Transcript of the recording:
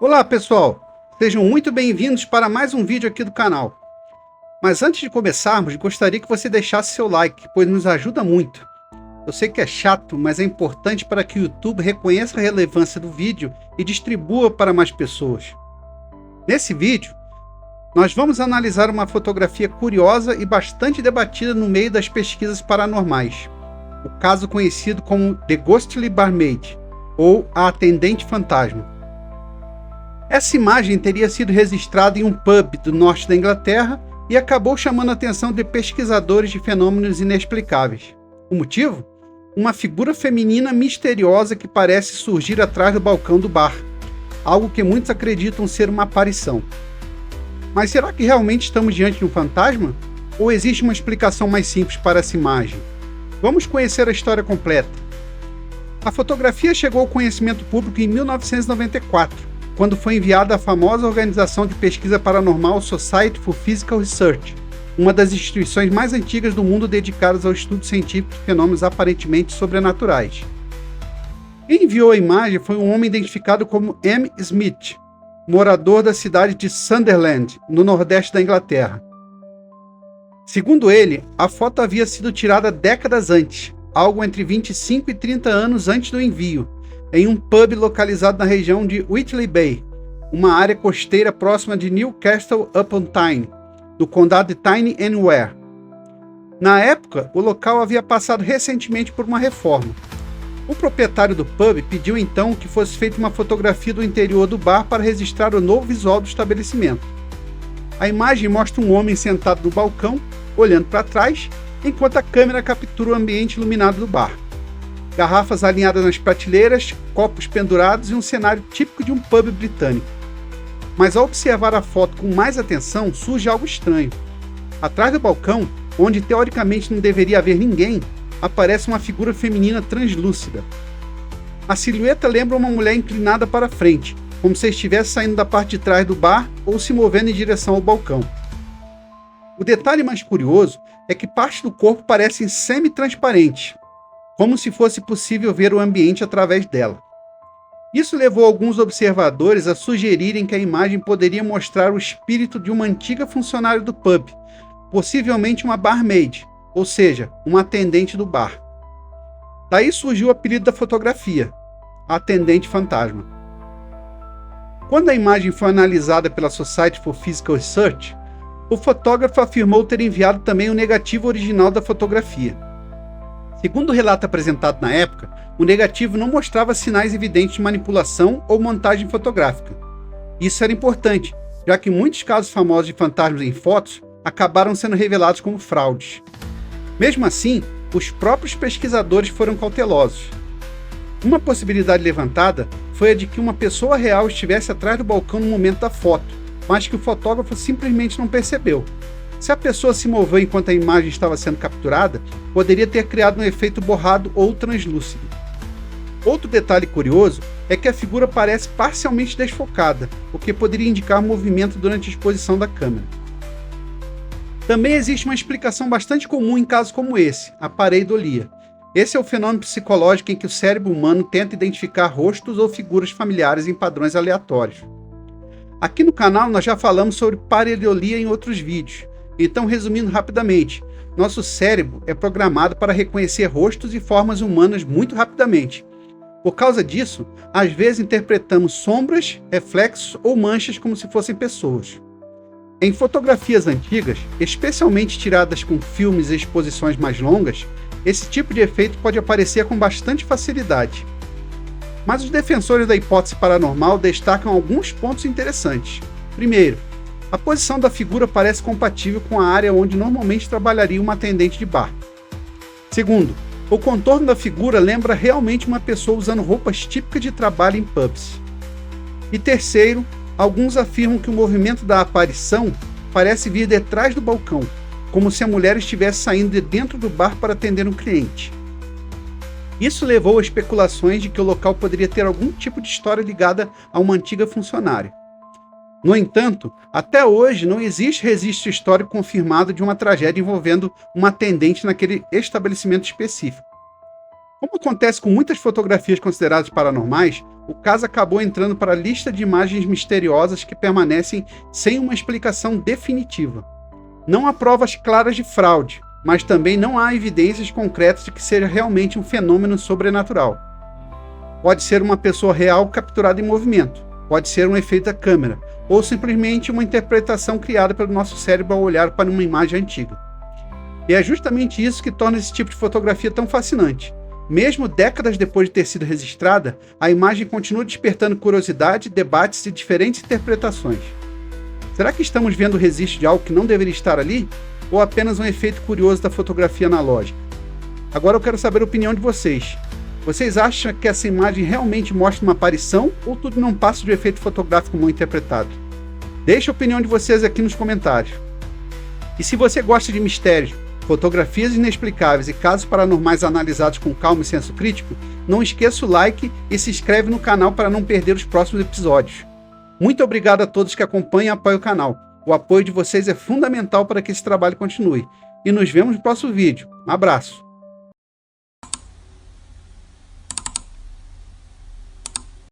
Olá pessoal, sejam muito bem-vindos para mais um vídeo aqui do canal. Mas antes de começarmos, gostaria que você deixasse seu like, pois nos ajuda muito. Eu sei que é chato, mas é importante para que o YouTube reconheça a relevância do vídeo e distribua para mais pessoas. Nesse vídeo, nós vamos analisar uma fotografia curiosa e bastante debatida no meio das pesquisas paranormais. O caso conhecido como The Ghostly Barmaid, ou a Atendente Fantasma. Essa imagem teria sido registrada em um pub do norte da Inglaterra e acabou chamando a atenção de pesquisadores de fenômenos inexplicáveis. O motivo? Uma figura feminina misteriosa que parece surgir atrás do balcão do bar, algo que muitos acreditam ser uma aparição. Mas será que realmente estamos diante de um fantasma? Ou existe uma explicação mais simples para essa imagem? Vamos conhecer a história completa. A fotografia chegou ao conhecimento público em 1994. Quando foi enviada à famosa organização de pesquisa paranormal Society for Physical Research, uma das instituições mais antigas do mundo dedicadas ao estudo científico de fenômenos aparentemente sobrenaturais. Quem enviou a imagem foi um homem identificado como M. Smith, morador da cidade de Sunderland, no nordeste da Inglaterra. Segundo ele, a foto havia sido tirada décadas antes, algo entre 25 e 30 anos antes do envio, em um pub localizado na região de Whitley Bay, uma área costeira próxima de Newcastle upon Tyne, do condado de Tyne and Wear. Na época, o local havia passado recentemente por uma reforma. O proprietário do pub pediu então que fosse feita uma fotografia do interior do bar para registrar o novo visual do estabelecimento. A imagem mostra um homem sentado no balcão, olhando para trás, enquanto a câmera captura o ambiente iluminado do bar. Garrafas alinhadas nas prateleiras, copos pendurados e um cenário típico de um pub britânico. Mas ao observar a foto com mais atenção, surge algo estranho. Atrás do balcão, onde teoricamente não deveria haver ninguém, aparece uma figura feminina translúcida. A silhueta lembra uma mulher inclinada para frente, como se estivesse saindo da parte de trás do bar ou se movendo em direção ao balcão. O detalhe mais curioso é que parte do corpo parece semi-transparente, como se fosse possível ver o ambiente através dela. Isso levou alguns observadores a sugerirem que a imagem poderia mostrar o espírito de uma antiga funcionária do pub, possivelmente uma barmaid, ou seja, uma atendente do bar. Daí surgiu o apelido da fotografia, a Atendente Fantasma. Quando a imagem foi analisada pela Society for Physical Research, o fotógrafo afirmou ter enviado também o negativo original da fotografia. Segundo o relato apresentado na época, o negativo não mostrava sinais evidentes de manipulação ou montagem fotográfica. Isso era importante, já que muitos casos famosos de fantasmas em fotos acabaram sendo revelados como fraudes. Mesmo assim, os próprios pesquisadores foram cautelosos. Uma possibilidade levantada foi a de que uma pessoa real estivesse atrás do balcão no momento da foto, mas que o fotógrafo simplesmente não percebeu. Se a pessoa se moveu enquanto a imagem estava sendo capturada, poderia ter criado um efeito borrado ou translúcido. Outro detalhe curioso é que a figura parece parcialmente desfocada, o que poderia indicar movimento durante a exposição da câmera. Também existe uma explicação bastante comum em casos como esse, a pareidolia. Esse é o fenômeno psicológico em que o cérebro humano tenta identificar rostos ou figuras familiares em padrões aleatórios. Aqui no canal nós já falamos sobre pareidolia em outros vídeos. Então, resumindo rapidamente, nosso cérebro é programado para reconhecer rostos e formas humanas muito rapidamente. Por causa disso, às vezes interpretamos sombras, reflexos ou manchas como se fossem pessoas. Em fotografias antigas, especialmente tiradas com filmes e exposições mais longas, esse tipo de efeito pode aparecer com bastante facilidade. Mas os defensores da hipótese paranormal destacam alguns pontos interessantes. Primeiro, a posição da figura parece compatível com a área onde normalmente trabalharia uma atendente de bar. Segundo, o contorno da figura lembra realmente uma pessoa usando roupas típicas de trabalho em pubs. E terceiro, alguns afirmam que o movimento da aparição parece vir detrás do balcão, como se a mulher estivesse saindo de dentro do bar para atender um cliente. Isso levou a especulações de que o local poderia ter algum tipo de história ligada a uma antiga funcionária. No entanto, até hoje não existe registro histórico confirmado de uma tragédia envolvendo uma atendente naquele estabelecimento específico. Como acontece com muitas fotografias consideradas paranormais, o caso acabou entrando para a lista de imagens misteriosas que permanecem sem uma explicação definitiva. Não há provas claras de fraude, mas também não há evidências concretas de que seja realmente um fenômeno sobrenatural. Pode ser uma pessoa real capturada em movimento, pode ser um efeito da câmera, ou simplesmente uma interpretação criada pelo nosso cérebro ao olhar para uma imagem antiga. E é justamente isso que torna esse tipo de fotografia tão fascinante. Mesmo décadas depois de ter sido registrada, a imagem continua despertando curiosidade, debates e diferentes interpretações. Será que estamos vendo o registro de algo que não deveria estar ali? Ou apenas um efeito curioso da fotografia analógica? Agora eu quero saber a opinião de vocês. Vocês acham que essa imagem realmente mostra uma aparição ou tudo não passa de um efeito fotográfico mal interpretado? Deixe a opinião de vocês aqui nos comentários. E se você gosta de mistérios, fotografias inexplicáveis e casos paranormais analisados com calma e senso crítico, não esqueça o like e se inscreve no canal para não perder os próximos episódios. Muito obrigado a todos que acompanham e apoiam o canal. O apoio de vocês é fundamental para que esse trabalho continue. E nos vemos no próximo vídeo. Um abraço!